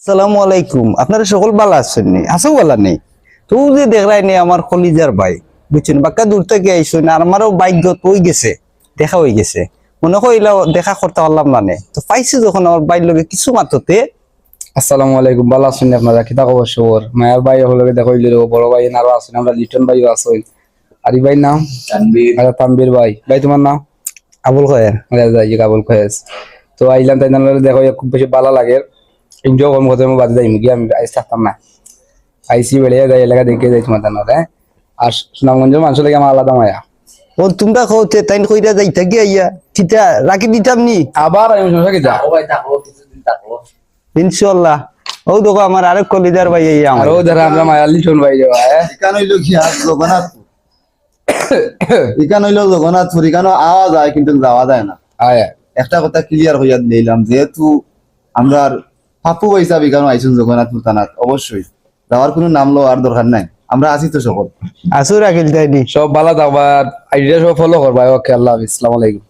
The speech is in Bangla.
আসসালামু আলাইকুম। আপনারা সকল ভালো আছেন নি? আসো ভালো নেই তো যে দেখলাই নি আমার কলিজার ভাই, বুঝছেন, বাক্কা দূর থেকে আইসুন আর আমারও ভাগ্য হয়ে গেছে, দেখা হয়ে গেছে। মনে কইলা দেখা করতে পারলাম না নে, তো পাইছি যখন আমার বাইর লগে কিছু মাত্রতে। আসসালামু আলাইকুম, ভালো আছেন আপনারা? কিতা খবর সবর? মায়ের ভাই হলে দেখো বড় ভাই আরো আছেন, আমরা লিটন ভাইও আছেন। আরি ভাই নাম তানবীর। আচ্ছা তানবীর ভাই, ভাই তোমার নাম? আবুল খয়ের। আবুল খয়েস। তো আইলাম তাই দেখো খুব বেশি ভালো লাগে, এনজয় করবো কথা বাদে যাই মুগি আমি আইস থাকতাম না, আইসি বেড়ে যাই এলাকা দেখে যাই তোমার জানো। আর সুনামগঞ্জের মানুষ লাগে আমার আলাদা মায়া। ও তোমরা কইতে তাইন কইরা যাইতা গিয়া ইয়া কিতা রাখি দিতাম নি, আবার আমি সমস্যা কি যা ইনশাআল্লাহ। ও দেখো আমার আরেক কলিজার ভাই এই আর আমার। ও যারা আমরা মায়া লিটন ভাই যাওয়া এখান হইলো কি আর জগন্নাথপুর, এখান হইলো জগন্নাথপুর, এখানে আওয়া যায় কিন্তু যাওয়া যায় না। আয় একটা কথা ক্লিয়ার হইয়া দিলাম, যেহেতু আমরা পাপু হিসাব এখানে আইসুন জগন্নাথপুর থানাত, অবশ্যই যাওয়ার কোনো নাম লওয়ার দরকার নাই, আমরা আছি তো সকল। আসো রাখিল তাইনি। সব ভালো থাকবা, আইডিয়া সব ফলো করবা। ওকে, আল্লাহ হাফিজ, আসসালামু আলাইকুম।